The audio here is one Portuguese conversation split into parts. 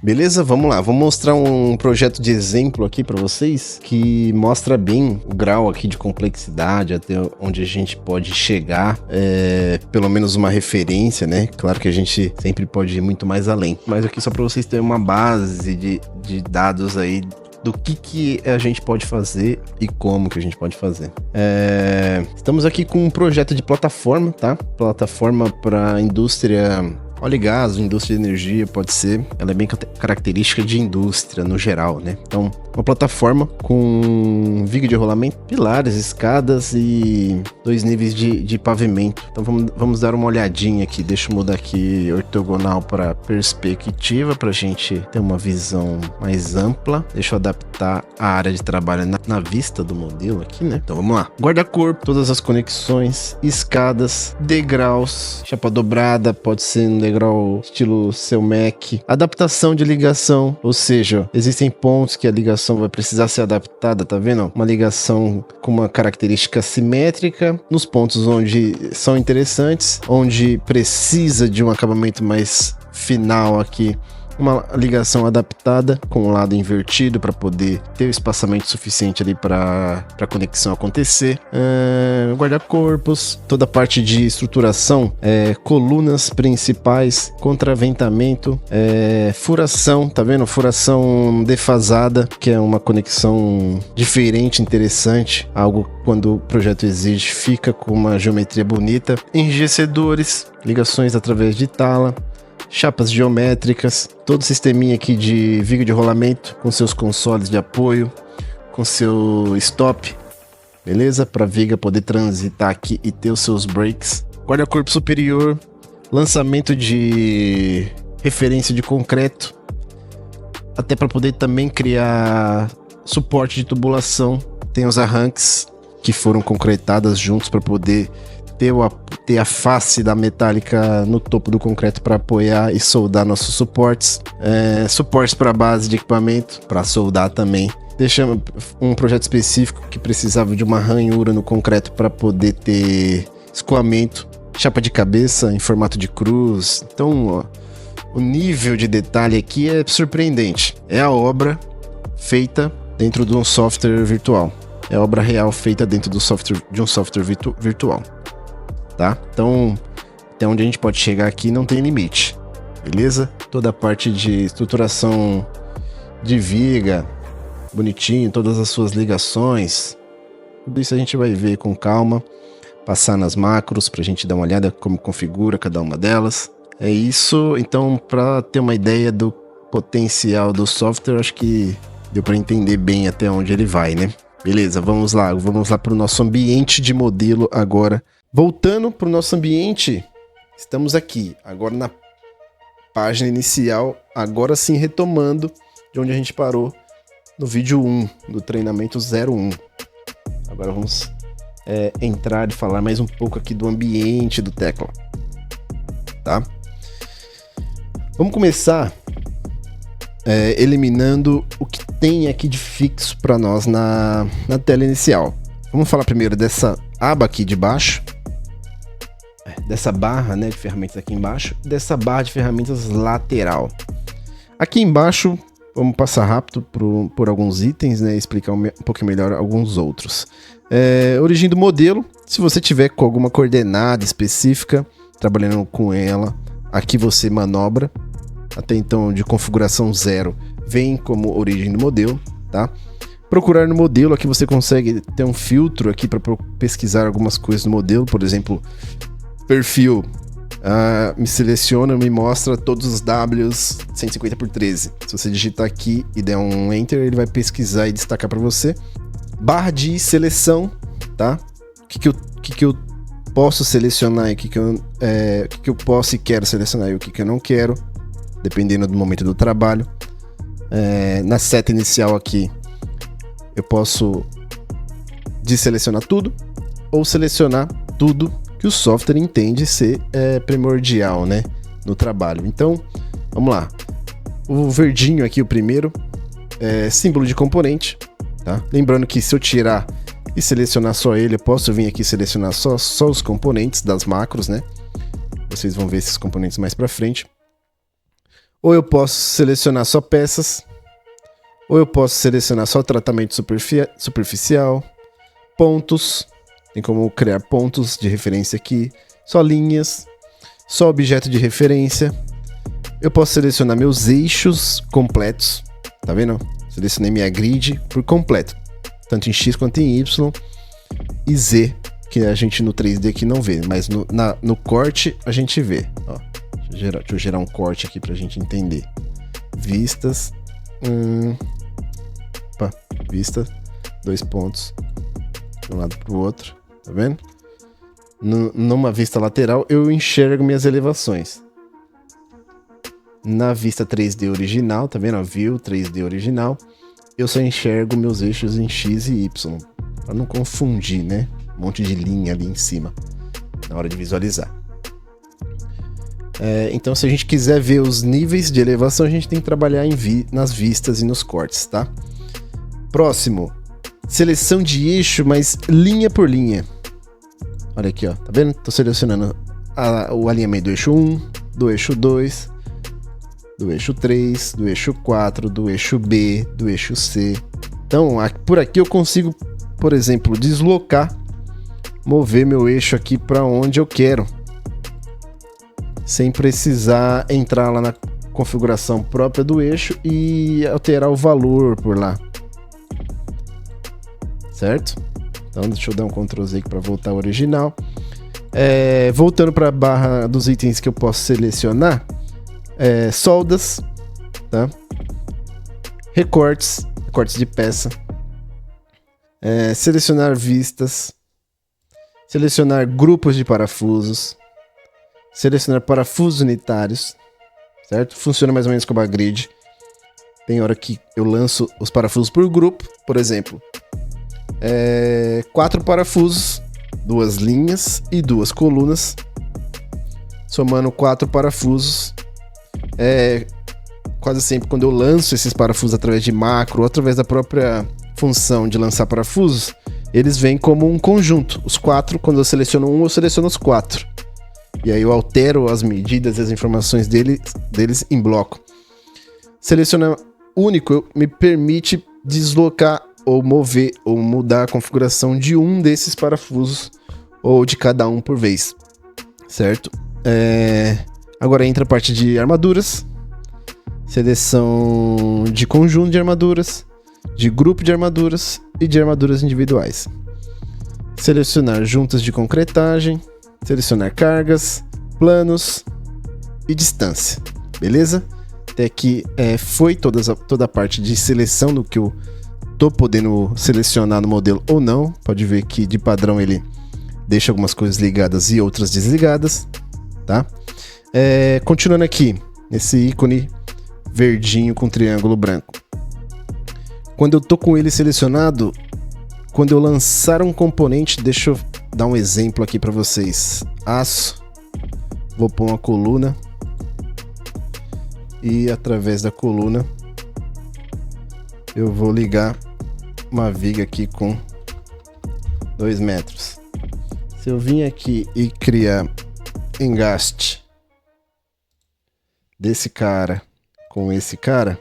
Beleza? Vamos lá, vou mostrar um projeto de exemplo aqui para vocês que mostra bem o grau aqui de complexidade, até onde a gente pode chegar, pelo menos uma referência, né? Claro que a gente sempre pode ir muito mais além, mas aqui só para vocês terem uma base de dados aí do que a gente pode fazer e como que a gente pode fazer. Estamos aqui com um projeto de plataforma, tá? Plataforma para indústria óleo e gás, indústria de energia, pode ser. Ela é bem característica de indústria no geral, né? Então, uma plataforma com viga de rolamento, pilares, escadas e 2 níveis de pavimento. Então, vamos dar uma olhadinha aqui. Deixa eu mudar aqui ortogonal para perspectiva, para a gente ter uma visão mais ampla. Deixa eu adaptar a área de trabalho na vista do modelo aqui, né? Então, vamos lá. Guarda-corpo, todas as conexões, escadas, degraus, chapa dobrada, pode ser um degrau estilo seu Mac, adaptação de ligação, ou seja, existem pontos que a ligação vai precisar ser adaptada, tá vendo? Uma ligação com uma característica simétrica, nos pontos onde são interessantes, onde precisa de um acabamento mais final aqui, uma ligação adaptada com o lado invertido para poder ter o espaçamento suficiente ali para a conexão acontecer. Guarda-corpos, toda a parte de estruturação, colunas principais, contraventamento, furação, tá vendo? Furação defasada, que é uma conexão diferente, interessante, algo quando o projeto exige fica com uma geometria bonita. Enrijecedores, ligações através de tala, chapas geométricas, todo o sisteminha aqui de viga de rolamento com seus consoles de apoio, com seu stop, beleza? Para a viga poder transitar aqui e ter os seus brakes. Guarda-corpo superior, lançamento de referência de concreto, até para poder também criar suporte de tubulação. Tem os arranques que foram concretadas juntos para poder ter a face da metálica no topo do concreto para apoiar e soldar nossos suportes. Suportes para base de equipamento, para soldar também. Deixamos um projeto específico que precisava de uma ranhura no concreto para poder ter escoamento. Chapa de cabeça em formato de cruz. Então, ó, o nível de detalhe aqui é surpreendente. É a obra feita dentro de um software virtual. É a obra real feita dentro de um software virtual. Tá? Então, até onde a gente pode chegar aqui não tem limite, beleza? Toda a parte de estruturação de viga, bonitinho, todas as suas ligações, tudo isso a gente vai ver com calma, passar nas macros pra gente dar uma olhada como configura cada uma delas. É isso, então, para ter uma ideia do potencial do software, acho que deu para entender bem até onde ele vai, né? Beleza, vamos lá para o nosso ambiente de modelo agora. Voltando para o nosso ambiente, estamos aqui, agora na página inicial, agora sim retomando de onde a gente parou no vídeo 1, do treinamento 01. Agora vamos entrar e falar mais um pouco aqui do ambiente do Tekla, tá? Vamos começar eliminando o que tem aqui de fixo para nós na tela inicial. Vamos falar primeiro dessa aba aqui de baixo, dessa barra, né, de ferramentas aqui embaixo, dessa barra de ferramentas lateral. Aqui embaixo, vamos passar rápido por alguns itens, né, e explicar um pouquinho melhor alguns outros. Origem do modelo, se você tiver com alguma coordenada específica, trabalhando com ela, aqui você manobra, até então de configuração 0, vem como origem do modelo, tá? Procurar no modelo, aqui você consegue ter um filtro aqui para pesquisar algumas coisas no modelo, por exemplo, perfil, me seleciona, me mostra todos os Ws 150x13. Se você digitar aqui e der um Enter, ele vai pesquisar e destacar para você. Barra de seleção, tá? O que eu posso selecionar e o que eu posso e quero selecionar e o que eu não quero, dependendo do momento do trabalho. Na seta inicial aqui, eu posso desselecionar tudo ou selecionar tudo que o software entende ser primordial, né, no trabalho. Então, vamos lá. O verdinho aqui, o primeiro, é símbolo de componente, tá? Lembrando que se eu tirar e selecionar só ele, eu posso vir aqui selecionar só os componentes das macros, né? Vocês vão ver esses componentes mais para frente. Ou eu posso selecionar só peças, ou eu posso selecionar só tratamento superficial, pontos, tem como criar pontos de referência aqui, só linhas, só objeto de referência. Eu posso selecionar meus eixos completos, tá vendo? Selecionei minha grid por completo, tanto em X quanto em Y e Z, que a gente no 3D aqui não vê, mas no corte a gente vê. Ó, deixa eu gerar um corte aqui pra gente entender. Vistas, vista, 2 pontos de um lado pro outro, tá vendo? Numa vista lateral eu enxergo minhas elevações. Na vista 3D original, tá vendo? View 3D original, eu só enxergo meus eixos em X e Y, para não confundir, né? Um monte de linha ali em cima na hora de visualizar. Então, se a gente quiser ver os níveis de elevação, a gente tem que trabalhar nas vistas e nos cortes, tá? Próximo, seleção de eixo, mas linha por linha. Olha aqui, ó, tá vendo? Tô selecionando o alinhamento do eixo 1, do eixo 2, do eixo 3, do eixo 4, do eixo B, do eixo C. Então, por aqui eu consigo, por exemplo, deslocar, mover meu eixo aqui para onde eu quero, sem precisar entrar lá na configuração própria do eixo e alterar o valor por lá. Certo? Então, deixa eu dar um Ctrl Z aqui para voltar ao original. Voltando para a barra dos itens que eu posso selecionar. Soldas, tá? Recortes de peça, selecionar vistas, selecionar grupos de parafusos, selecionar parafusos unitários, certo? Funciona mais ou menos como a grid. Tem hora que eu lanço os parafusos por grupo, por exemplo, 4 parafusos, 2 linhas e 2 colunas, somando 4 parafusos. Quase sempre quando eu lanço esses parafusos através de macro ou através da própria função de lançar parafusos, eles vêm como um conjunto. Os 4, quando eu seleciono um, eu seleciono os 4. E aí eu altero as medidas e as informações deles em bloco. Selecionar único me permite deslocar ou mover ou mudar a configuração de um desses parafusos ou de cada um por vez, certo? Agora entra a parte de armaduras, seleção de conjunto de armaduras, de grupo de armaduras e de armaduras individuais. Selecionar juntas de concretagem, selecionar cargas, planos e distância, beleza? Até aqui foi toda a parte de seleção do que eu tô podendo selecionar no modelo ou não. Pode ver que de padrão ele deixa algumas coisas ligadas e outras desligadas, tá? Continuando aqui, nesse ícone verdinho com triângulo branco. Quando eu tô com ele selecionado, quando eu lançar um componente, deixa eu dar um exemplo aqui para vocês. Aço, vou pôr uma coluna e através da coluna eu vou ligar uma viga aqui com 2 metros. Se eu vim aqui e criar engaste desse cara com esse cara,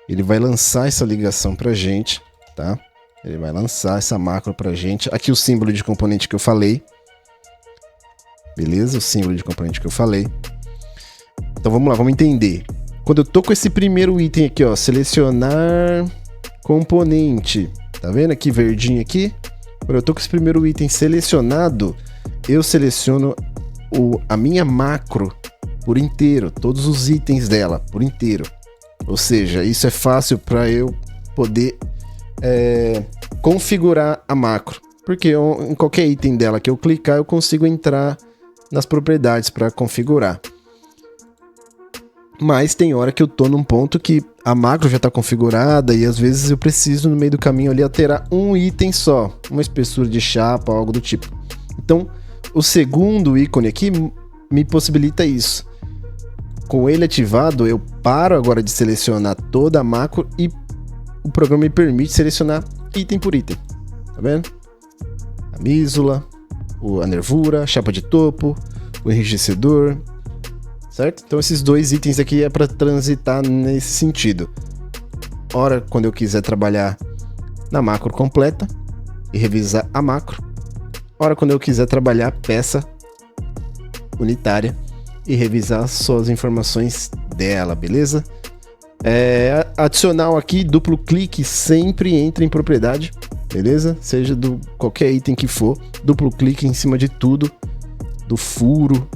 ele vai lançar essa ligação pra gente, tá? Ele vai lançar essa macro pra gente. Aqui o símbolo de componente que eu falei. Beleza? O símbolo de componente que eu falei. Então vamos lá, vamos entender. Quando eu tô com esse primeiro item aqui, ó, selecionar componente. Tá vendo aqui verdinho aqui? Quando eu tô com esse primeiro item selecionado, eu seleciono a minha macro por inteiro, todos os itens dela por inteiro. Ou seja, isso é fácil para eu poder configurar a macro, porque em qualquer item dela que eu clicar, eu consigo entrar nas propriedades para configurar. Mas tem hora que eu tô num ponto que a macro já está configurada e às vezes eu preciso no meio do caminho ali alterar um item só, uma espessura de chapa, algo do tipo. Então, o segundo ícone aqui me possibilita isso. Com ele ativado, eu paro agora de selecionar toda a macro e o programa me permite selecionar item por item. Tá vendo? A mísula, a nervura, a chapa de topo, o enrijecedor, certo? Então esses dois itens aqui é para transitar nesse sentido. Ora, quando eu quiser trabalhar na macro completa e revisar a macro. Ora, quando eu quiser trabalhar peça unitária e revisar só as informações dela, beleza? Adicional aqui, duplo clique sempre entra em propriedade, beleza? Seja do qualquer item que for, duplo clique em cima de tudo, do furo,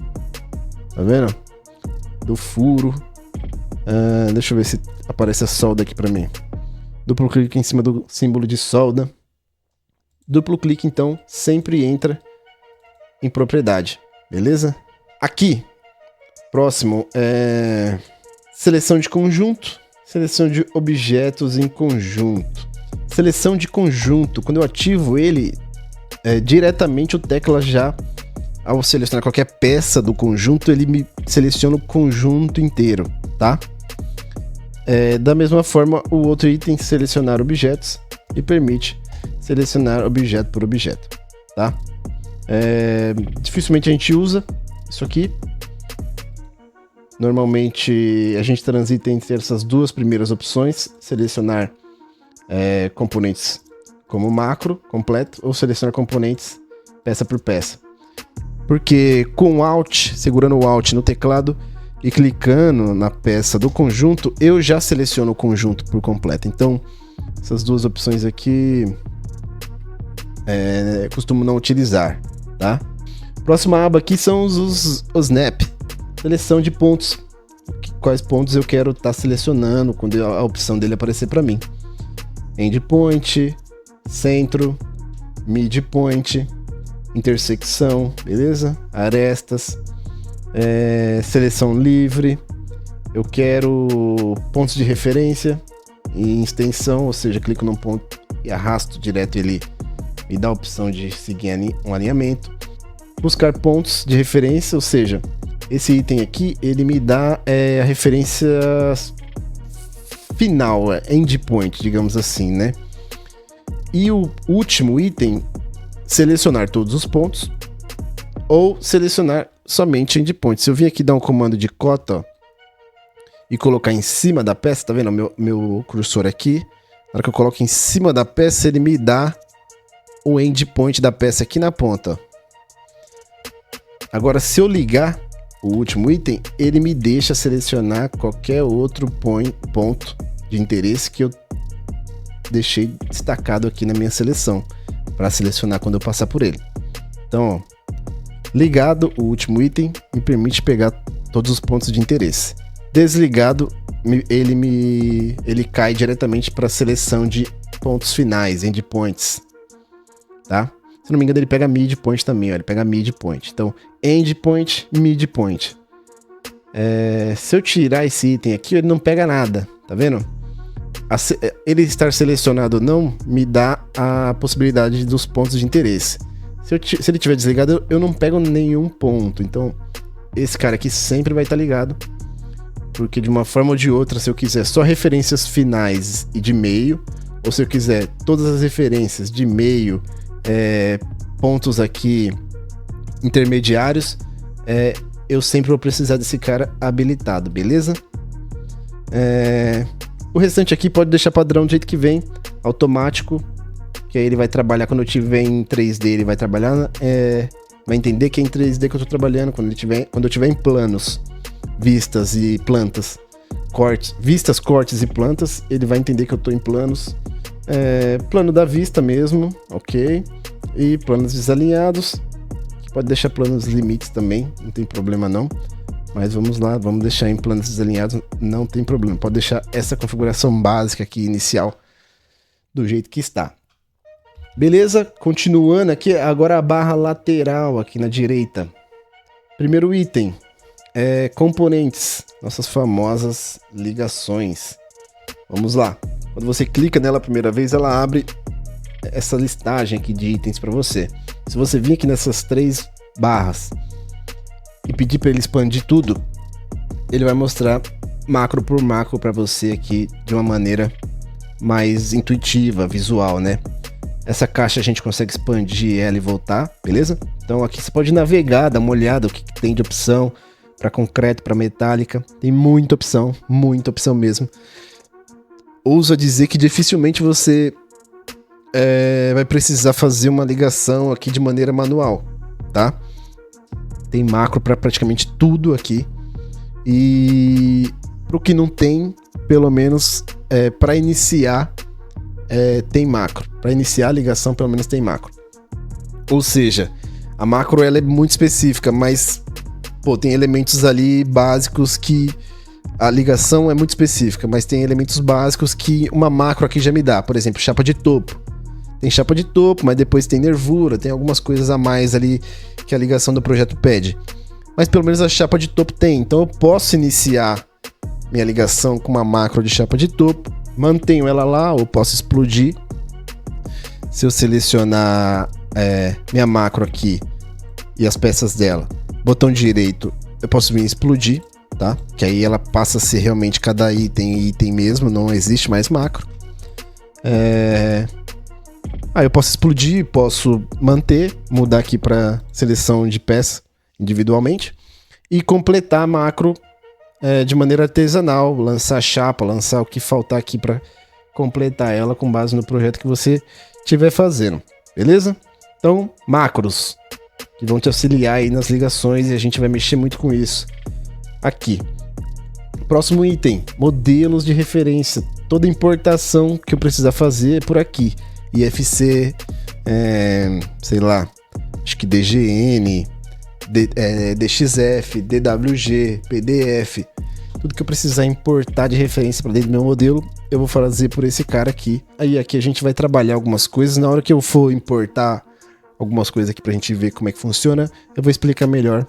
tá vendo? Do furo, deixa eu ver se aparece a solda aqui pra mim. Duplo clique em cima do símbolo de solda. Duplo clique, então, sempre entra em propriedade, beleza? Aqui, próximo, seleção de conjunto, seleção de objetos em conjunto. Seleção de conjunto, quando eu ativo ele, diretamente o tecla já, ao selecionar qualquer peça do conjunto, ele me seleciona o conjunto inteiro, tá? Da mesma forma, o outro item, selecionar objetos, e permite selecionar objeto por objeto, tá? Dificilmente a gente usa isso aqui. Normalmente a gente transita entre essas duas primeiras opções, selecionar componentes como macro completo ou selecionar componentes peça por peça. Porque com Alt, segurando o Alt no teclado e clicando na peça do conjunto, eu já seleciono o conjunto por completo. Então, essas duas opções aqui costumo não utilizar, tá? Próxima aba aqui são os snap, seleção de pontos. Quais pontos eu quero estar selecionando quando a opção dele aparecer para mim. Endpoint, centro, midpoint, intersecção, beleza? Arestas, seleção livre. Eu quero pontos de referência e extensão, ou seja, clico num ponto e arrasto direto, ele me dá a opção de seguir um alinhamento. Buscar pontos de referência, ou seja, esse item aqui, ele me dá a referência final, endpoint, digamos assim, né? E o último item, selecionar todos os pontos ou selecionar somente endpoint. Se eu vim aqui dar um comando de cota, ó, e colocar em cima da peça, tá vendo meu cursor aqui? Na hora que eu coloco em cima da peça, ele me dá o endpoint da peça aqui na ponta. Agora, se eu ligar o último item, ele me deixa selecionar qualquer outro ponto de interesse que eu deixei destacado aqui na minha seleção, para selecionar quando eu passar por ele. Então, ó, ligado o último item me permite pegar todos os pontos de interesse. Desligado, ele cai diretamente para a seleção de pontos finais, endpoints, tá? Se não me engano, ele pega midpoint também, ó, ele pega midpoint. Então, endpoint, midpoint. Se eu tirar esse item aqui, ele não pega nada, tá vendo? Ele estar selecionado ou não me dá a possibilidade dos pontos de interesse. Se ele estiver desligado, eu não pego nenhum ponto. Então, esse cara aqui sempre vai estar ligado. Porque de uma forma ou de outra, se eu quiser só referências finais e de meio, ou se eu quiser todas as referências de meio, pontos aqui intermediários, eu sempre vou precisar desse cara habilitado, beleza? O restante aqui pode deixar padrão do jeito que vem, automático, que aí ele vai trabalhar quando eu tiver em 3D, ele vai trabalhar, vai entender que é em 3D que eu tô trabalhando, quando eu tiver em planos, vistas e plantas, vistas, cortes e plantas, ele vai entender que eu tô em planos, plano da vista mesmo, ok, e planos desalinhados, pode deixar planos limites também, não tem problema não, mas vamos lá, vamos deixar em planos desalinhados, não tem problema, pode deixar essa configuração básica aqui, inicial, do jeito que está. Beleza, continuando aqui, agora a barra lateral aqui na direita, primeiro item, componentes, nossas famosas ligações. Vamos lá. Quando você clica nela a primeira vez, ela abre essa listagem aqui de itens para você. Se você vir aqui nessas 3 barras e pedir para ele expandir tudo, ele vai mostrar macro por macro para você aqui de uma maneira mais intuitiva, visual, né? Essa caixa a gente consegue expandir ela e voltar, beleza? Então aqui você pode navegar, dar uma olhada o que tem de opção. para concreto, para metálica. Tem muita opção mesmo. Ouso a dizer que dificilmente você vai precisar fazer uma ligação aqui de maneira manual, tá? Tem macro para praticamente tudo aqui. E pro que não tem, pelo menos para iniciar, tem macro. Para iniciar a ligação, pelo menos tem macro. Ou seja, a macro ela é muito específica, mas tem elementos ali básicos que a ligação é muito específica, mas tem elementos básicos que uma macro aqui já me dá. Por exemplo, chapa de topo. Tem chapa de topo, mas depois tem nervura, tem algumas coisas a mais ali que a ligação do projeto pede. Mas pelo menos a chapa de topo tem. Então eu posso iniciar minha ligação com uma macro de chapa de topo, mantenho ela lá, ou posso explodir. Se eu selecionar minha macro aqui e as peças dela, botão direito, eu posso vir explodir, tá? Que aí ela passa a ser realmente cada item mesmo, não existe mais macro. Eu posso explodir, posso manter, mudar aqui para seleção de peça individualmente e completar a macro de maneira artesanal, lançar chapa, lançar o que faltar aqui para completar ela com base no projeto que você estiver fazendo, beleza? Então, macros que vão te auxiliar aí nas ligações e a gente vai mexer muito com isso aqui. Próximo item, modelos de referência. Toda importação que eu precisar fazer é por aqui. IFC, sei lá, acho que DGN, DXF, DWG, PDF, tudo que eu precisar importar de referência para dentro do meu modelo, eu vou fazer por esse cara aqui. Aí aqui a gente vai trabalhar algumas coisas. Na hora que eu for importar algumas coisas aqui pra gente ver como é que funciona, eu vou explicar melhor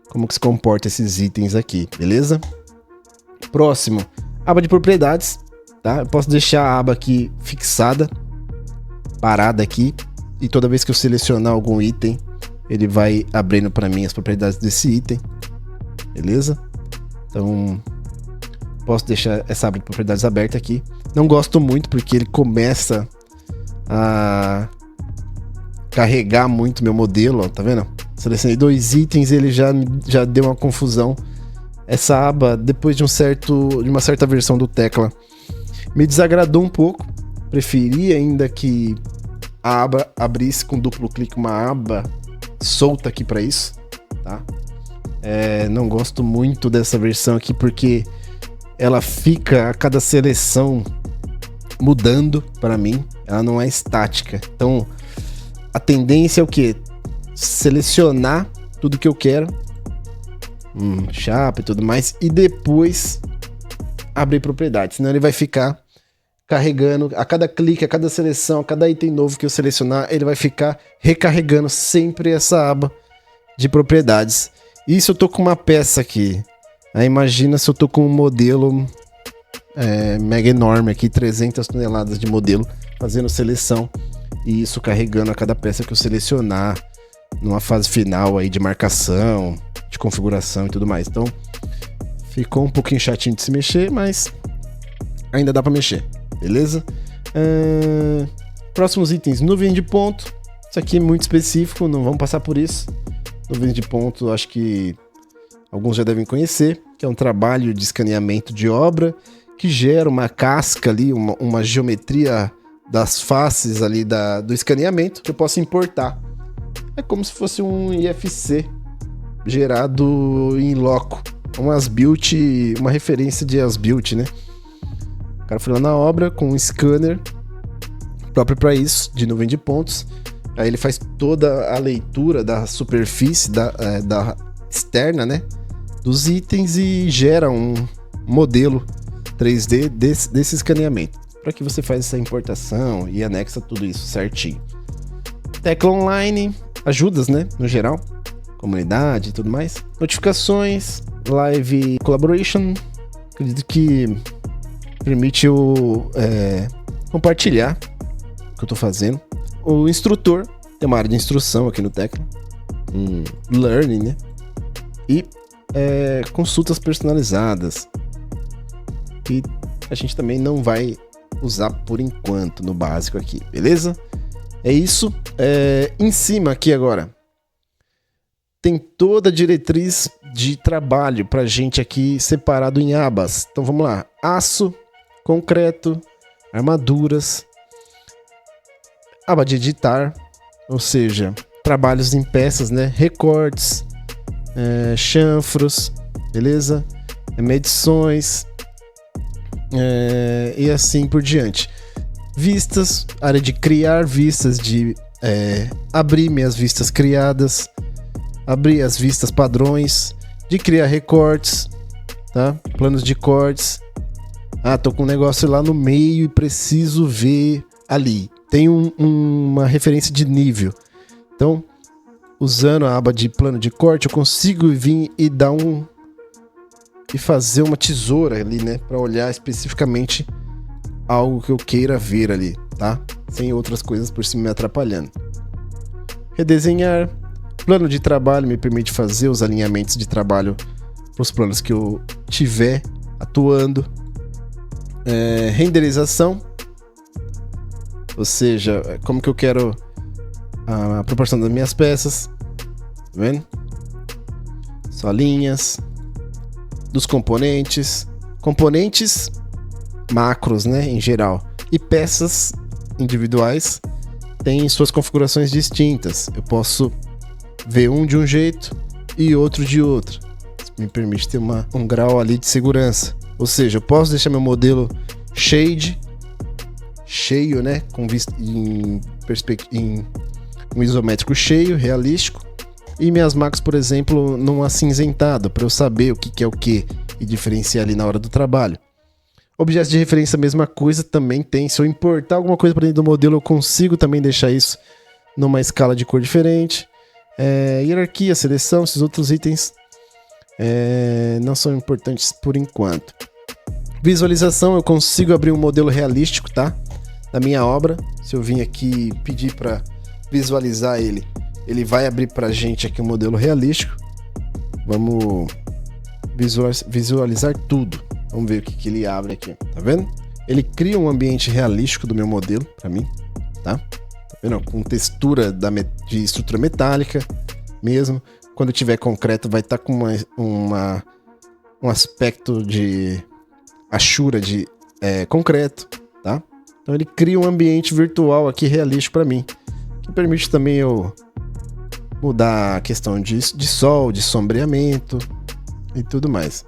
como que se comporta esses itens aqui, beleza? Próximo, aba de propriedades, tá? Eu posso deixar a aba aqui fixada, parada aqui, e toda vez que eu selecionar algum item, ele vai abrindo para mim as propriedades desse item, beleza? Então, posso deixar essa aba de propriedades aberta aqui. Não gosto muito porque ele começa a carregar muito meu modelo, ó, tá vendo? Selecionei 2 itens e ele já deu uma confusão. Essa aba, depois de uma certa versão do Tecla, me desagradou um pouco. Preferia ainda que a aba abrisse com duplo clique uma aba solta aqui para isso, tá? Não gosto muito dessa versão aqui porque ela fica a cada seleção mudando para mim. Ela não é estática. Então a tendência é o quê? Selecionar tudo que eu quero, chapa e tudo mais, e depois abrir propriedades. Senão ele vai ficar carregando a cada clique, a cada seleção, a cada item novo que eu selecionar, ele vai ficar recarregando sempre essa aba de propriedades. E se eu tô com uma peça aqui, aí imagina se eu tô com um modelo mega enorme aqui, 300 toneladas de modelo, fazendo seleção, e isso carregando a cada peça que eu selecionar numa fase final aí de marcação, de configuração e tudo mais. Então ficou um pouquinho chatinho de se mexer, mas ainda dá para mexer, beleza? Próximos itens, nuvem de ponto. Isso aqui é muito específico, não vamos passar por isso. Nuvem de ponto, acho que alguns já devem conhecer, que é um trabalho de escaneamento de obra que gera uma casca ali, uma geometria das faces ali do escaneamento que eu posso importar. É como se fosse um IFC gerado em loco, um as-built, uma referência de as-built, né? O cara foi lá na obra com um scanner próprio para isso, de nuvem de pontos. Aí ele faz toda a leitura da superfície da externa, né, dos itens e gera um modelo 3D desse escaneamento, para que você faça essa importação e anexa tudo isso certinho. Tecla Online, ajudas, né, no geral, comunidade e tudo mais. Notificações, Live Collaboration, acredito que permite eu compartilhar o que eu tô fazendo. O instrutor, tem uma área de instrução aqui no Tecla, Learning, né, e consultas personalizadas, que a gente também não vai usar por enquanto no básico aqui, beleza? É isso. Em cima aqui agora, tem toda a diretriz de trabalho pra gente aqui separado em abas. Então vamos lá. Aço, concreto, armaduras, aba de editar, ou seja, trabalhos em peças, né? Recortes, chanfros, beleza? Medições e assim por diante. Vistas, área de criar vistas, de abrir minhas vistas criadas, abrir as vistas padrões, de criar recortes, tá? Planos de cortes. Tô com um negócio lá no meio e preciso ver ali. Tem uma referência de nível. Então, usando a aba de plano de corte, eu consigo vir e dar e fazer uma tesoura ali, né? Para olhar especificamente algo que eu queira ver ali, tá? Sem outras coisas por cima me atrapalhando. Redesenhar. Plano de trabalho me permite fazer os alinhamentos de trabalho para os planos que eu tiver atuando. Renderização. Ou seja, como que eu quero a proporção das minhas peças. Tá vendo? Só linhas. Dos componentes. Componentes macros, né? Em geral. E peças individuais têm suas configurações distintas. Eu posso ver um de um jeito e outro de outro. Isso me permite ter um grau ali de segurança. Ou seja, eu posso deixar meu modelo cheio, né? Com vista em um isométrico cheio, realístico. E minhas macros, por exemplo, num acinzentado, para eu saber o que é o que e diferenciar ali na hora do trabalho. Objetos de referência, a mesma coisa, também tem. Se eu importar alguma coisa para dentro do modelo, eu consigo também deixar isso numa escala de cor diferente. Hierarquia, seleção, esses outros itens não são importantes por enquanto. Visualização, eu consigo abrir um modelo realístico, tá? Da minha obra. Se eu vim aqui pedir para visualizar ele vai abrir pra gente aqui um modelo realístico. Vamos visualizar tudo. Vamos ver o que ele abre aqui. Tá vendo? Ele cria um ambiente realístico do meu modelo pra mim, tá? Tá vendo? Com textura de estrutura metálica mesmo. Quando tiver concreto vai estar com um aspecto de achura de concreto, tá? Então ele cria um ambiente virtual aqui realístico para mim, que permite também eu mudar a questão de sol, de sombreamento e tudo mais.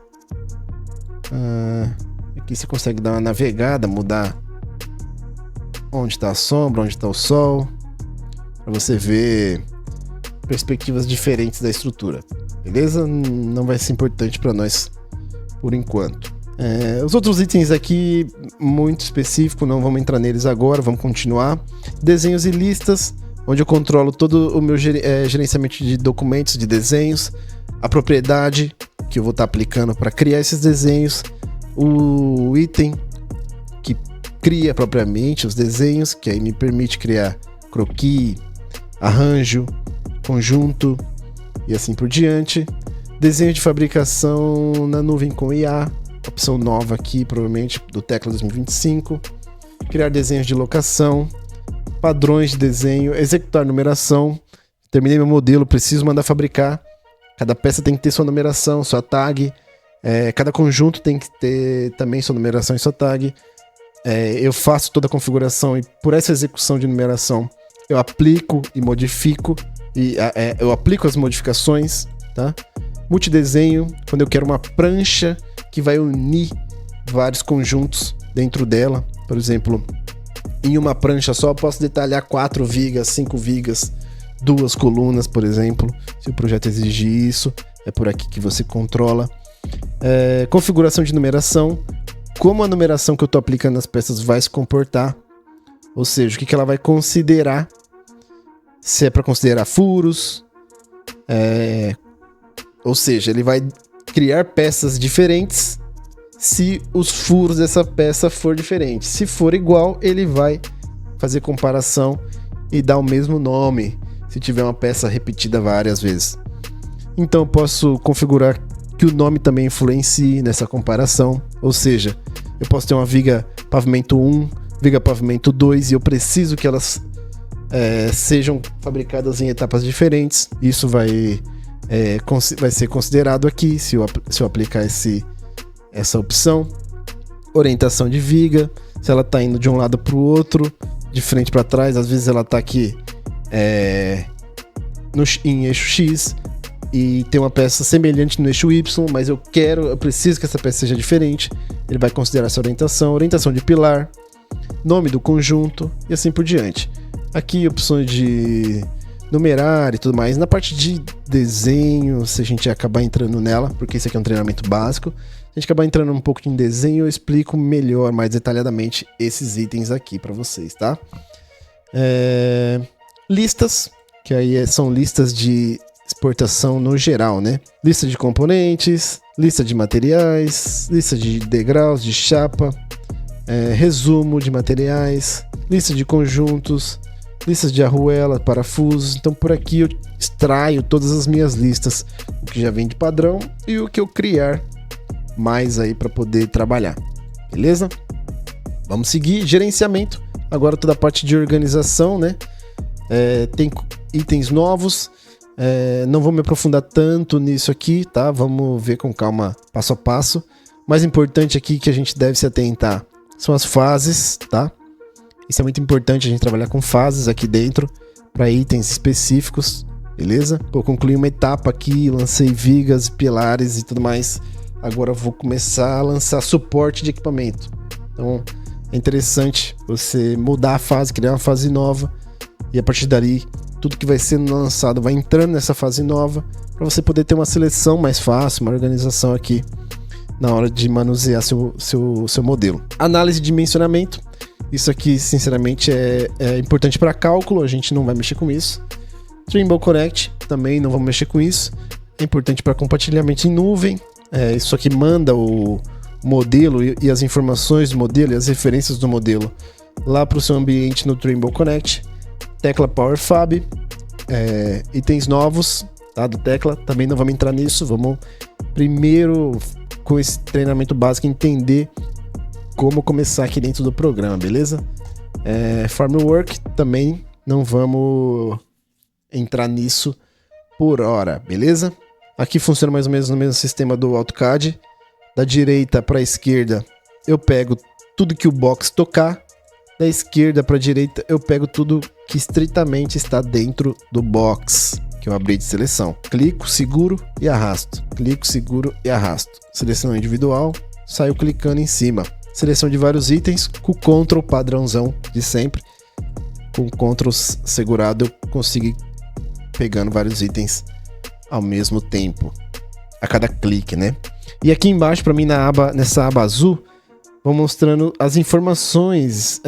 Aqui você consegue dar uma navegada, mudar onde está a sombra, onde está o sol, para você ver perspectivas diferentes da estrutura, beleza? Não vai ser importante para nós por enquanto. Os outros itens aqui, muito específico, não vamos entrar neles agora, vamos continuar. Desenhos e listas, onde eu controlo todo o meu gerenciamento de documentos, de desenhos, a propriedade que eu vou estar aplicando para criar esses desenhos, o item que cria propriamente os desenhos, que aí me permite criar croquis, arranjo, conjunto e assim por diante. Desenho de fabricação na nuvem com IA, opção nova aqui, provavelmente do Tecla 2025. Criar desenhos de locação, padrões de desenho, executar numeração. Terminei meu modelo, preciso mandar fabricar. Cada peça tem que ter sua numeração, sua tag. Cada conjunto tem que ter também sua numeração e sua tag. Eu faço toda a configuração e por essa execução de numeração eu aplico e modifico. Eu aplico as modificações, tá? Multidesenho, quando eu quero uma prancha que vai unir vários conjuntos dentro dela. Por exemplo, em uma prancha só eu posso detalhar 4 vigas, 5 vigas, 2 colunas, por exemplo. Se o projeto exigir isso, é por aqui que você controla. Configuração de numeração. Como a numeração que eu estou aplicando nas peças vai se comportar. Ou seja, o que ela vai considerar. Se é para considerar furos. Ou seja, ele vai criar peças diferentes se os furos dessa peça for diferente. Se for igual, ele vai fazer comparação e dar o mesmo nome se tiver uma peça repetida várias vezes. Então eu posso configurar que o nome também influencie nessa comparação. Ou seja, eu posso ter uma viga pavimento 1, viga pavimento 2 e eu preciso que elas sejam fabricadas em etapas diferentes. Isso vai vai ser considerado aqui se eu aplicar essa opção. Orientação de viga, se ela está indo de um lado para o outro, de frente para trás, às vezes ela está aqui em eixo X e tem uma peça semelhante no eixo Y, mas eu preciso que essa peça seja diferente. Ele vai considerar essa orientação de pilar, nome do conjunto e assim por diante. Aqui opções de numerar e tudo mais. Na parte de desenho, se a gente acabar entrando nela, porque esse aqui é um treinamento básico, se a gente acabar entrando um pouco em desenho, eu explico melhor, mais detalhadamente, esses itens aqui para vocês, tá? Listas, que aí são listas de exportação no geral, né? Lista de componentes, lista de materiais, lista de degraus, de chapa, resumo de materiais, lista de conjuntos, listas de arruela, parafusos. Então por aqui eu extraio todas as minhas listas, o que já vem de padrão e o que eu criar mais aí para poder trabalhar, beleza? Vamos seguir gerenciamento. Agora toda a parte de organização, né? Tem itens novos. Não vou me aprofundar tanto nisso aqui, tá? Vamos ver com calma, passo a passo. O mais importante aqui que a gente deve se atentar são as fases, tá? Isso é muito importante, a gente trabalhar com fases aqui dentro para itens específicos, beleza? Pô, concluí uma etapa aqui, lancei vigas, pilares e tudo mais. Agora eu vou começar a lançar suporte de equipamento. Então é interessante você mudar a fase, criar uma fase nova e a partir dali tudo que vai sendo lançado vai entrando nessa fase nova para você poder ter uma seleção mais fácil, uma organização aqui na hora de manusear seu modelo. Análise de dimensionamento. Isso aqui, sinceramente, é importante para cálculo, a gente não vai mexer com isso. Trimble Connect, também não vamos mexer com isso. É importante para compartilhamento em nuvem. Isso aqui manda o modelo e as informações do modelo e as referências do modelo lá para o seu ambiente no Trimble Connect. Tecla Power Fab, itens novos, tá, do Tecla, também não vamos entrar nisso. Vamos primeiro, com esse treinamento básico, entender como começar aqui dentro do programa, beleza? Framework, também não vamos entrar nisso por hora, beleza? Aqui funciona mais ou menos no mesmo sistema do AutoCAD. Da direita para a esquerda eu pego tudo que o box tocar. Da esquerda para a direita eu pego tudo que estritamente está dentro do box que eu abri de seleção. Clico, seguro e arrasto. Clico, seguro e arrasto. Seleção individual, saio clicando em cima. Seleção de vários itens com o Ctrl padrãozão de sempre. Com o Ctrl segurado eu consigo ir pegando vários itens ao mesmo tempo, a cada clique, né? E aqui embaixo para mim nessa aba azul, vou mostrando as informações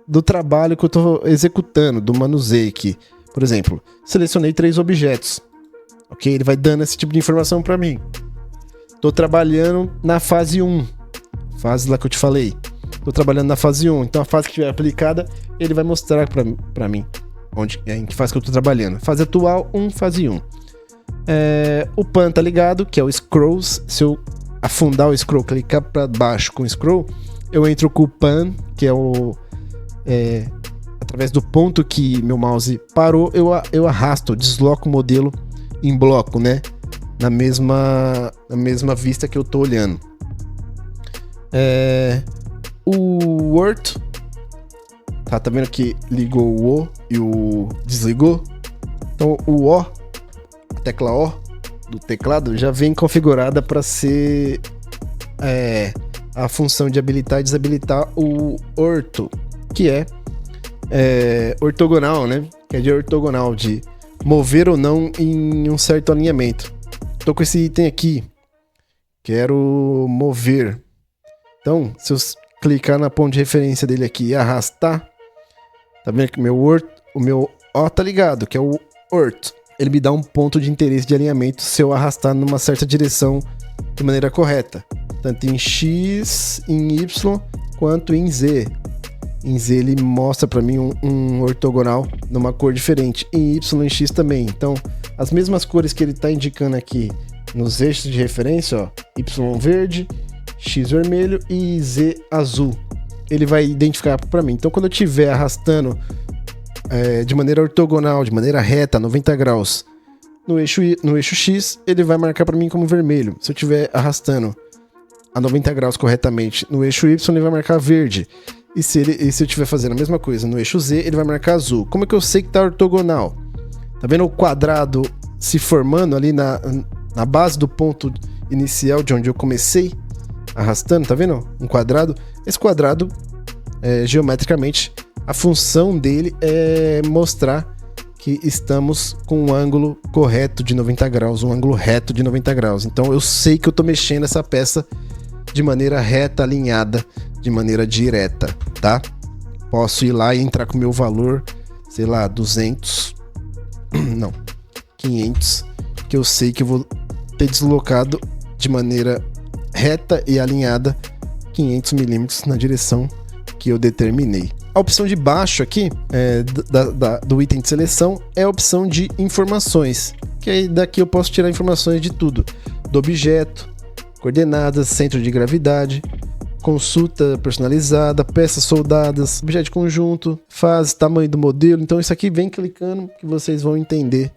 do trabalho que eu estou executando, do manuseio aqui. Por exemplo, selecionei 3 objetos, ok? Ele vai dando esse tipo de informação para mim. Estou trabalhando na fase 1, fase lá que eu te falei. Estou trabalhando na fase 1, então a fase que estiver aplicada, ele vai mostrar para mim em que fase que eu estou trabalhando. Fase atual, fase 1. O pan tá ligado, que é o scrolls. Se eu afundar o scroll, clicar para baixo com o scroll, eu entro com o pan, que é através do ponto que meu mouse parou, eu arrasto, eu desloco o modelo em bloco, né? Na mesma vista que eu tô olhando. O Word, tá vendo que ligou o O e o desligou? Então o O, a tecla O do teclado já vem configurada para ser a função de habilitar e desabilitar o orto, que é ortogonal, né? Que é de ortogonal, de mover ou não em um certo alinhamento. Tô com esse item aqui, quero mover. Então, se eu clicar na ponta de referência dele aqui e arrastar, tá vendo que o meu O tá ligado, que é o orto. Ele me dá um ponto de interesse de alinhamento se eu arrastar numa certa direção de maneira correta, tanto em X, em Y, quanto em Z. Em Z ele mostra para mim um ortogonal numa cor diferente, em Y e em X também. Então, as mesmas cores que ele está indicando aqui nos eixos de referência, ó, Y verde, X vermelho e Z azul, ele vai identificar para mim. Então, quando eu estiver arrastando de maneira ortogonal, de maneira reta, 90 graus, no eixo X, ele vai marcar para mim como vermelho. Se eu estiver arrastando a 90 graus corretamente no eixo Y, ele vai marcar verde. E se eu estiver fazendo a mesma coisa no eixo Z, ele vai marcar azul. Como é que eu sei que tá ortogonal? Tá vendo o quadrado se formando ali na base do ponto inicial de onde eu comecei arrastando? Tá vendo? Um quadrado. Esse quadrado, geometricamente, a função dele é mostrar que estamos com um ângulo correto de 90 graus, um ângulo reto de 90 graus. Então eu sei que eu tô mexendo essa peça de maneira reta, alinhada, de maneira direta, tá? Posso ir lá e entrar com o meu valor, sei lá, 500, que eu sei que eu vou ter deslocado de maneira reta e alinhada 500 milímetros na direção que eu determinei. A opção de baixo aqui, do item de seleção, é a opção de informações, que aí daqui eu posso tirar informações de tudo, do objeto, coordenadas, centro de gravidade, consulta personalizada, peças soldadas, objeto de conjunto, fase, tamanho do modelo. Então isso aqui vem clicando que vocês vão entender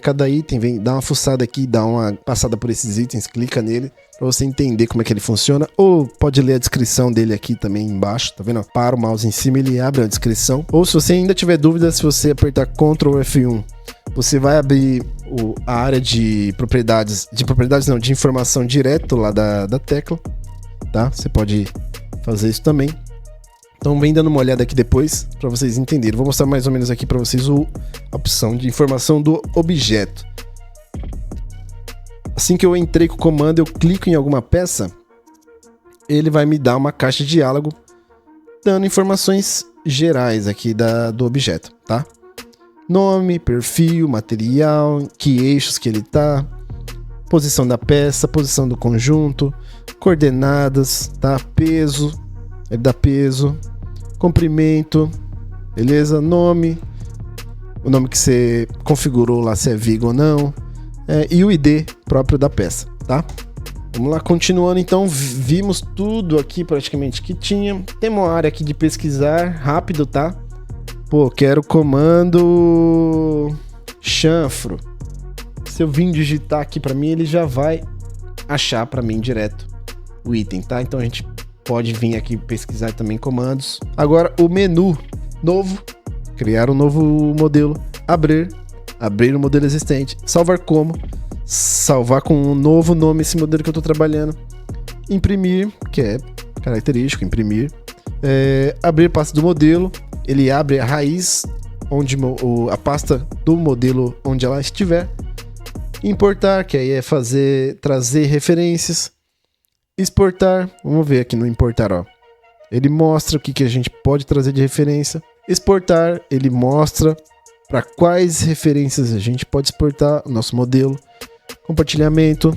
cada item, vem dar uma fuçada aqui, dá uma passada por esses itens, clica nele para você entender como é que ele funciona, ou pode ler a descrição dele aqui também embaixo, tá vendo? Para o mouse em cima, ele abre a descrição, ou se você ainda tiver dúvida, se você apertar Ctrl F1, você vai abrir a área de de informação direto lá da tecla, tá? Você pode fazer isso também. Então vem dando uma olhada aqui depois para vocês entenderem. Vou mostrar mais ou menos aqui para vocês a opção de informação do objeto. Assim que eu entrei com o comando, eu clico em alguma peça, ele vai me dar uma caixa de diálogo dando informações gerais aqui do objeto, tá? Nome, perfil, material, que eixos que ele tá, posição da peça, posição do conjunto, coordenadas, tá? Peso, ele dá peso, comprimento, beleza? Nome, o nome que você configurou lá, se é Vigo ou não, e o ID próprio da peça, tá? Vamos lá, continuando então, vimos tudo aqui praticamente que tinha. Tem uma área aqui de pesquisar rápido, tá? Pô, quero comando chanfro. Se eu vim digitar aqui pra mim, ele já vai achar pra mim direto o item, tá? Então a gente pode vir aqui pesquisar também comandos. Agora o menu novo, criar um novo modelo, abrir o modelo existente, salvar como, salvar com um novo nome esse modelo que eu tô trabalhando, imprimir, que é característico, imprimir, abrir pasta do modelo, ele abre a raiz, onde a pasta do modelo onde ela estiver, importar, que aí é trazer referências, exportar, vamos ver aqui no importar, ó, ele mostra o que a gente pode trazer de referência, exportar, ele mostra para quais referências a gente pode exportar o nosso modelo, compartilhamento,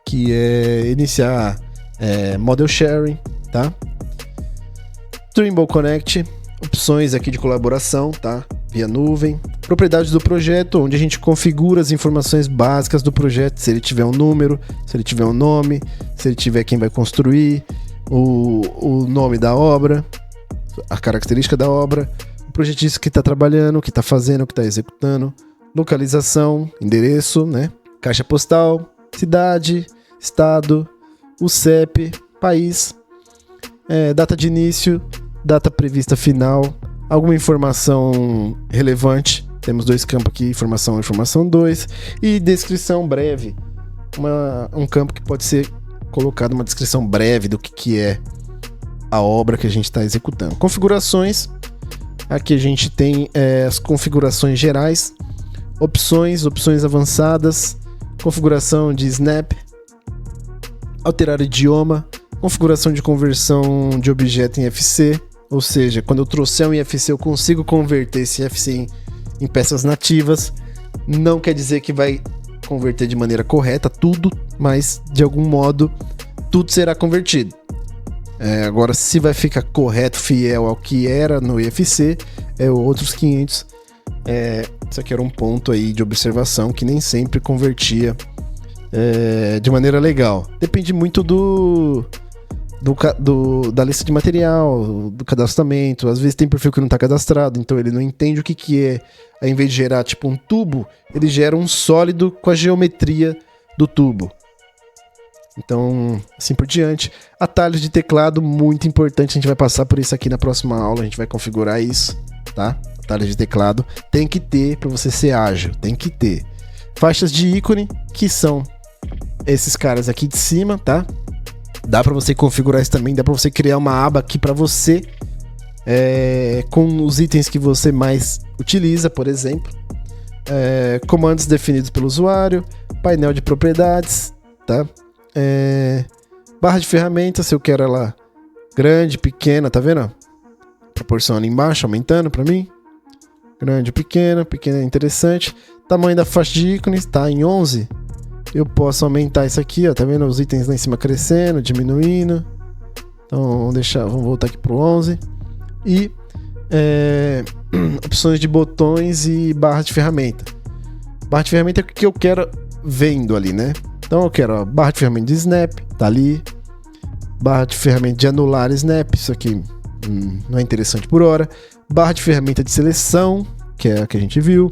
que é iniciar model sharing, tá? Trimble Connect, opções aqui de colaboração, tá? Via nuvem, propriedades do projeto, onde a gente configura as informações básicas do projeto, se ele tiver um número, se ele tiver um nome, se ele tiver quem vai construir, o nome da obra, a característica da obra, o projetista que está trabalhando, que está fazendo, que está executando, localização, endereço, né? Caixa postal, cidade, estado, o CEP, país, data de início, data prevista final, alguma informação relevante, temos dois campos aqui, informação 1 e informação 2, e descrição breve, um campo que pode ser colocado uma descrição breve do que é a obra que a gente está executando. Configurações, aqui a gente tem as configurações gerais, opções avançadas, configuração de snap, alterar idioma, configuração de conversão de objeto em FC, ou seja, quando eu trouxer um IFC eu consigo converter esse IFC em peças nativas, não quer dizer que vai converter de maneira correta tudo, mas de algum modo tudo será convertido. Agora, se vai ficar correto, fiel ao que era no IFC, outros 500. Isso aqui era um ponto aí de observação que nem sempre convertia de maneira legal. Depende muito do da lista de material, do cadastramento. Às vezes tem perfil que não está cadastrado, então ele não entende o que é. Ao invés de gerar tipo um tubo, ele gera um sólido com a geometria do tubo. Então, assim por diante. Atalhos de teclado, muito importante. A gente vai passar por isso aqui na próxima aula. A gente vai configurar isso, tá? Atalhos de teclado tem que ter para você ser ágil, tem que ter. Faixas de ícone, que são esses caras aqui de cima, tá? Dá para você configurar isso também, dá para você criar uma aba aqui para você com os itens que você mais utiliza, por exemplo. Comandos definidos pelo usuário, painel de propriedades, tá? Barra de ferramentas, se eu quero ela grande, pequena, tá vendo? Proporção ali embaixo, aumentando para mim. Grande, pequena é interessante. Tamanho da faixa de ícones, tá em 11. Eu posso aumentar isso aqui, ó, tá vendo? Os itens lá em cima crescendo, diminuindo. Então vamos voltar aqui pro 11. E opções de botões e barra de ferramenta. Barra de ferramenta é o que eu quero vendo ali, né? Então eu quero a barra de ferramenta de snap, tá ali. Barra de ferramenta de anular snap, isso aqui não é interessante por hora. Barra de ferramenta de seleção, que é a que a gente viu.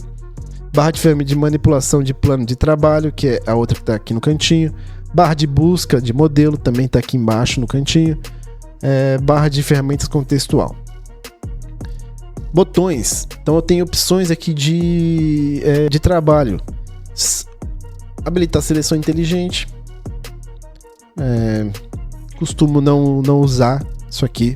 Barra de ferramenta de manipulação de plano de trabalho, que é a outra que está aqui no cantinho. Barra de busca de modelo, também está aqui embaixo no cantinho. Barra de ferramentas contextual. Botões. Então eu tenho opções aqui de trabalho. Habilitar seleção inteligente. Costumo não usar isso aqui.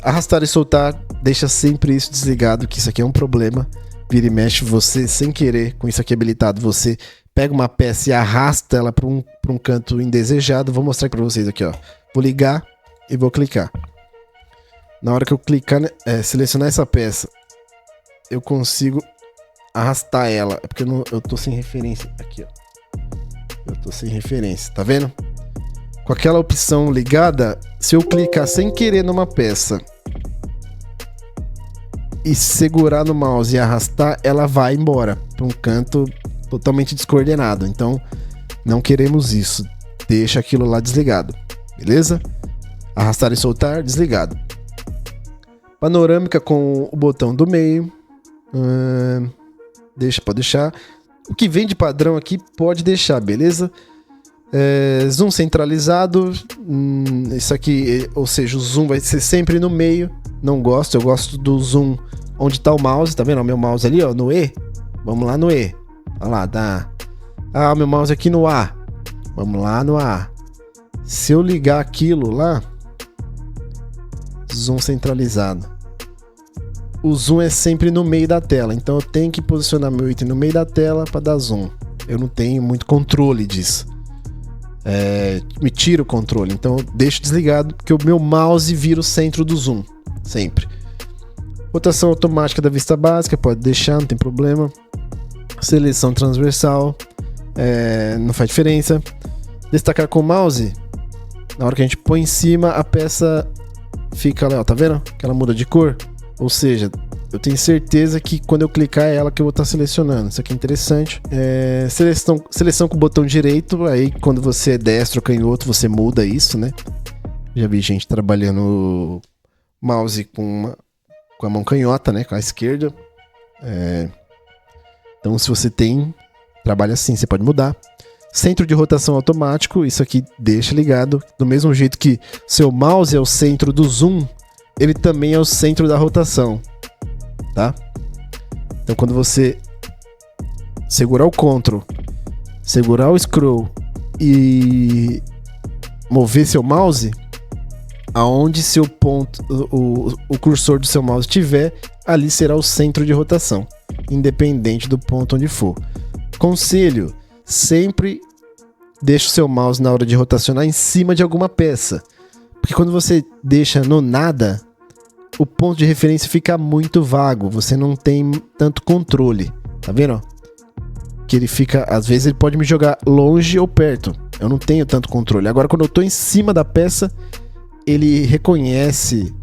Arrastar e soltar, deixa sempre isso desligado, que isso aqui é um problema. Vira e mexe, você sem querer, com isso aqui habilitado, você pega uma peça e arrasta ela para um canto indesejado. Vou mostrar aqui para vocês aqui, ó. Vou ligar e vou clicar. Na hora que eu clicar, selecionar essa peça, eu consigo arrastar ela. É porque eu tô sem referência aqui, ó. Eu tô sem referência, tá vendo? Com aquela opção ligada, se eu clicar sem querer numa peça e segurar no mouse e arrastar, ela vai embora para um canto totalmente descoordenado. Então, não queremos isso. Deixa aquilo lá desligado, beleza? Arrastar e soltar, desligado. Panorâmica com o botão do meio. Pode deixar. O que vem de padrão aqui, pode deixar, beleza? Zoom centralizado, isso aqui, ou seja, o zoom vai ser sempre no meio. Não gosto, eu gosto do zoom onde tá o mouse, tá vendo? O meu mouse ali, ó, no E. Vamos lá no E. Olha lá, dá. O meu mouse aqui no A. Vamos lá no A. Se eu ligar aquilo lá, zoom centralizado. O zoom é sempre no meio da tela, então eu tenho que posicionar meu item no meio da tela para dar zoom. Eu não tenho muito controle disso. Me tira o controle, então eu deixo desligado porque o meu mouse vira o centro do zoom, sempre. Rotação automática da vista básica, pode deixar, não tem problema. Seleção transversal, não faz diferença. Destacar com o mouse, na hora que a gente põe em cima, a peça fica lá, ó, tá vendo? Que ela muda de cor, ou seja, eu tenho certeza que quando eu clicar é ela que eu vou estar selecionando. Isso aqui é interessante. Seleção com o botão direito. Aí quando você é destro ou canhoto, você muda isso, né? Já vi gente trabalhando mouse com a mão canhota, né? Com a esquerda. Então se você trabalha assim, você pode mudar. Centro de rotação automático. Isso aqui deixa ligado. Do mesmo jeito que seu mouse é o centro do zoom, ele também é o centro da rotação. Tá? Então quando você segurar o Ctrl, segurar o Scroll e mover seu mouse, aonde seu ponto, o cursor do seu mouse estiver, ali será o centro de rotação, independente do ponto onde for. Conselho, sempre deixe o seu mouse na hora de rotacionar em cima de alguma peça, porque quando você deixa no nada, o ponto de referência fica muito vago, você não tem tanto controle, tá vendo? Que ele fica, às vezes ele pode me jogar longe ou perto, eu não tenho tanto controle. Agora quando eu tô em cima da peça, ele reconhece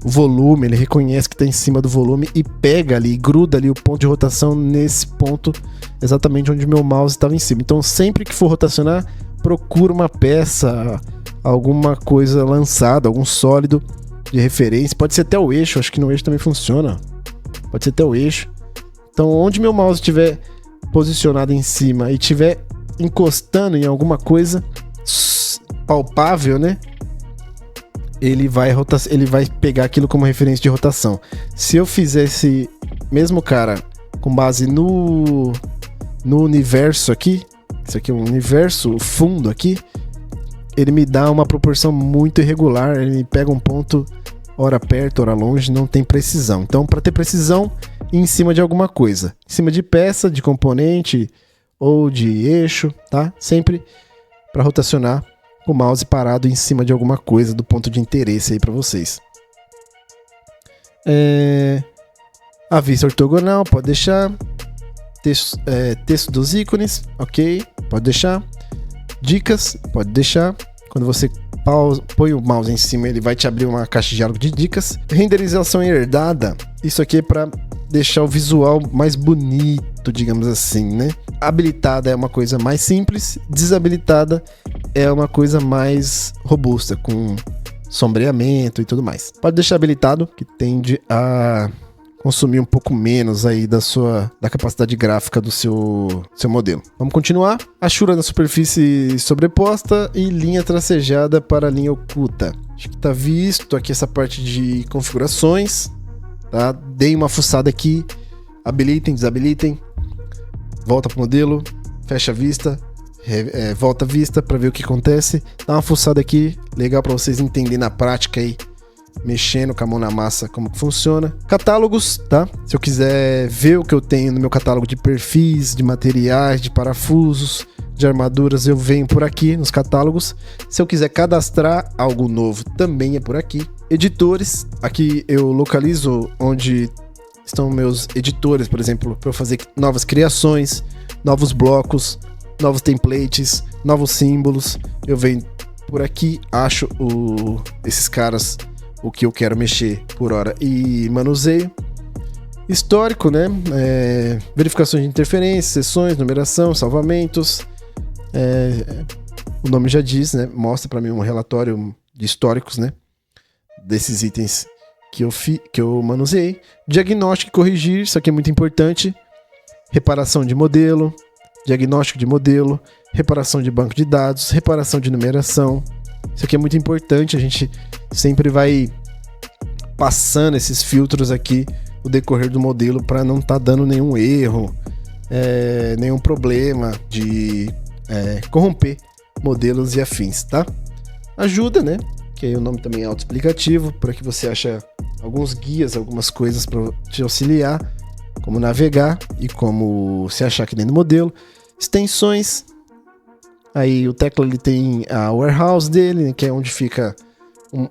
o volume, ele reconhece que tá em cima do volume e pega ali, gruda ali o ponto de rotação nesse ponto, exatamente onde meu mouse estava em cima. Então sempre que for rotacionar, procura uma peça, alguma coisa lançada, algum sólido de referência. Pode ser até o eixo, acho que no eixo também funciona. Pode ser até o eixo. Então, onde meu mouse estiver posicionado em cima e estiver encostando em alguma coisa palpável, né? Ele vai pegar aquilo como referência de rotação. Se eu fizesse mesmo cara com base no universo aqui, isso aqui é um universo, o fundo aqui, ele me dá uma proporção muito irregular, ele me pega um ponto ora perto, ora longe, não tem precisão. Então, para ter precisão, em cima de alguma coisa, em cima de peça, de componente ou de eixo, tá? Sempre para rotacionar o mouse parado em cima de alguma coisa do ponto de interesse aí para vocês. A vista ortogonal, pode deixar. Texto dos ícones, ok, pode deixar. Dicas, pode deixar. Quando você põe o mouse em cima, ele vai te abrir uma caixa de diálogo de dicas. Renderização herdada, isso aqui é para deixar o visual mais bonito, digamos assim, né? Habilitada é uma coisa mais simples, desabilitada é uma coisa mais robusta, com sombreamento e tudo mais. Pode deixar habilitado, que tende a consumir um pouco menos aí da capacidade gráfica do seu modelo. Vamos continuar. Achura na superfície sobreposta e linha tracejada para linha oculta. Acho que tá visto aqui essa parte de configurações, tá? Dei uma fuçada aqui, habilitem, desabilitem, volta pro modelo, fecha a vista, volta a vista para ver o que acontece. Dá uma fuçada aqui, legal para vocês entenderem na prática aí, mexendo com a mão na massa como que funciona. Catálogos, tá? Se eu quiser ver o que eu tenho no meu catálogo de perfis, de materiais, de parafusos, de armaduras, eu venho por aqui nos catálogos. Se eu quiser cadastrar algo novo, também é por aqui. Editores, aqui eu localizo onde estão meus editores, por exemplo, para eu fazer novas criações, novos blocos, novos templates, novos símbolos. Eu venho por aqui, acho esses caras, o que eu quero mexer por hora e manuseio. Histórico, né? Verificações de interferência, sessões, numeração, salvamentos. O nome já diz, né? Mostra para mim um relatório de históricos, né? Desses itens que eu manuseei. Diagnóstico e corrigir, isso aqui é muito importante. Reparação de modelo, diagnóstico de modelo, reparação de banco de dados, reparação de numeração. Isso aqui é muito importante, a gente sempre vai passando esses filtros aqui no decorrer do modelo para não estar dando nenhum erro, nenhum problema de corromper modelos e afins, tá? Ajuda, né? Que aí o nome também é autoexplicativo, para que você ache alguns guias, algumas coisas para te auxiliar, como navegar e como se achar aqui dentro do modelo. Extensões. Aí o Tecla ele tem a warehouse dele, que é onde fica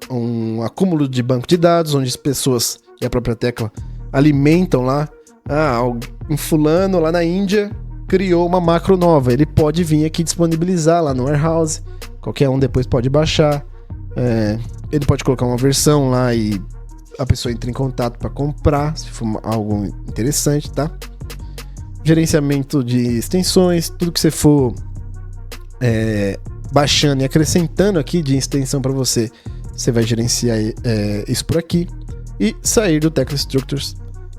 um acúmulo de banco de dados, onde as pessoas e a própria Tecla alimentam lá. Um fulano lá na Índia criou uma macro nova, ele pode vir aqui disponibilizar lá no warehouse, qualquer um depois pode baixar. Ele pode colocar uma versão lá e a pessoa entra em contato para comprar, se for algo interessante, tá? Gerenciamento de extensões, tudo que você for baixando e acrescentando aqui de extensão para você vai gerenciar isso por aqui. E sair do Tecla Structures,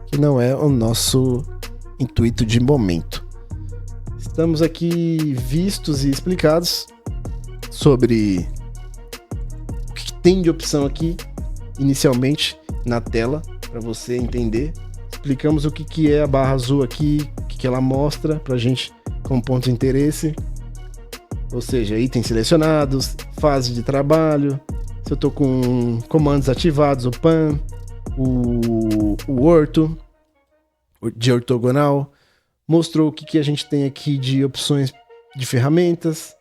que não é o nosso intuito de momento. Estamos aqui vistos e explicados sobre o que tem de opção aqui inicialmente na tela para você entender. Explicamos o que é a barra azul aqui, o que ela mostra pra gente como ponto de interesse, ou seja, itens selecionados, fase de trabalho, se eu tô com comandos ativados, o PAN, o orto de ortogonal, mostrou o que a gente tem aqui de opções de ferramentas,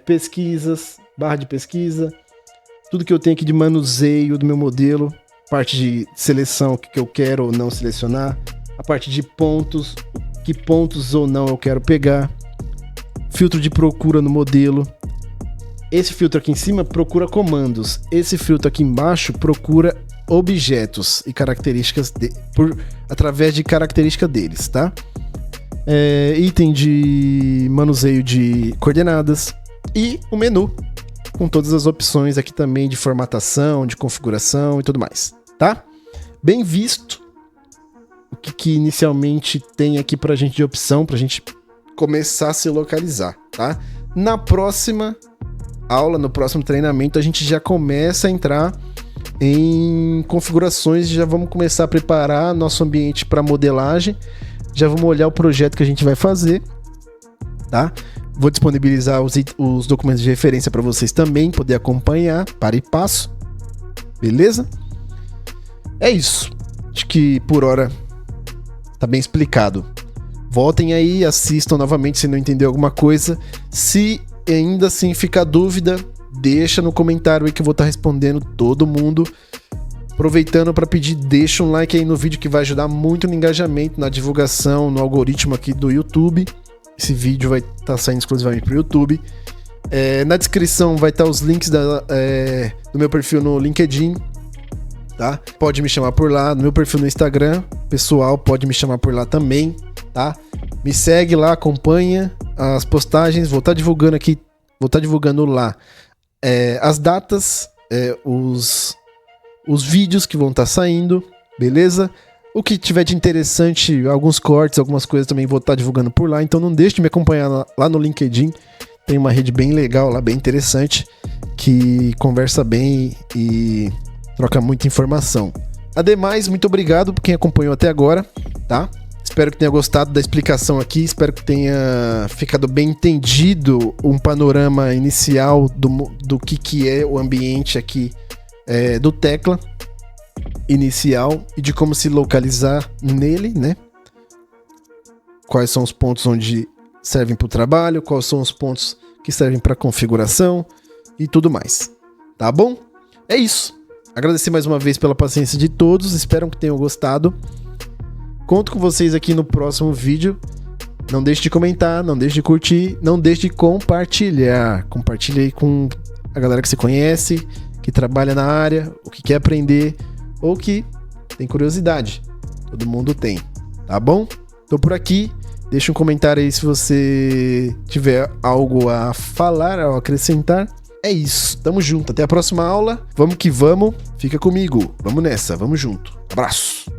pesquisas, barra de pesquisa, tudo que eu tenho aqui de manuseio do meu modelo, parte de seleção, o que eu quero ou não selecionar, a parte de pontos, que pontos ou não eu quero pegar, filtro de procura no modelo. Esse filtro aqui em cima procura comandos, esse filtro aqui embaixo procura objetos e características através de característica deles, tá? item de manuseio de coordenadas e o menu com todas as opções aqui também de formatação, de configuração e tudo mais, tá? Bem visto o que inicialmente tem aqui pra gente de opção, pra gente começar a se localizar, tá? Na próxima aula, no próximo treinamento, a gente já começa a entrar em configurações e já vamos começar a preparar nosso ambiente para modelagem. Já vamos olhar o projeto que a gente vai fazer, tá? Vou disponibilizar os documentos de referência para vocês também poder acompanhar, para e passo, beleza? É isso. Acho que por hora tá bem explicado. Voltem aí, assistam novamente se não entendeu alguma coisa. Se ainda assim ficar dúvida, deixa no comentário aí que eu vou estar respondendo todo mundo. Aproveitando para pedir, deixa um like aí no vídeo que vai ajudar muito no engajamento, na divulgação, no algoritmo aqui do YouTube. Esse vídeo vai estar saindo exclusivamente para o YouTube. Na descrição vai estar os links do meu perfil no LinkedIn, tá? Pode me chamar por lá. No meu perfil no Instagram, pessoal, pode me chamar por lá também, tá? Me segue lá, acompanha as postagens. Vou estar divulgando aqui, vou estar divulgando lá as datas, os vídeos que vão estar saindo, beleza? O que tiver de interessante, alguns cortes, algumas coisas também vou estar divulgando por lá. Então não deixe de me acompanhar lá no LinkedIn. Tem uma rede bem legal lá, bem interessante, que conversa bem e troca muita informação. Ademais, muito obrigado por quem acompanhou até agora, tá? Espero que tenha gostado da explicação aqui, espero que tenha ficado bem entendido um panorama inicial do que é o ambiente aqui do Tekla inicial e de como se localizar nele, né? Quais são os pontos onde servem para o trabalho, quais são os pontos que servem para configuração e tudo mais, tá bom? É isso. Agradecer mais uma vez pela paciência de todos, espero que tenham gostado. Conto com vocês aqui no próximo vídeo. Não deixe de comentar, não deixe de curtir, não deixe de compartilhar. Compartilhe aí com a galera que você conhece, que trabalha na área, ou que quer aprender, ou que tem curiosidade. Todo mundo tem, tá bom? Tô por aqui. Deixa um comentário aí se você tiver algo a falar ou acrescentar. É isso, tamo junto. Até a próxima aula. Vamos que vamos. Fica comigo. Vamos nessa, vamos junto. Abraço.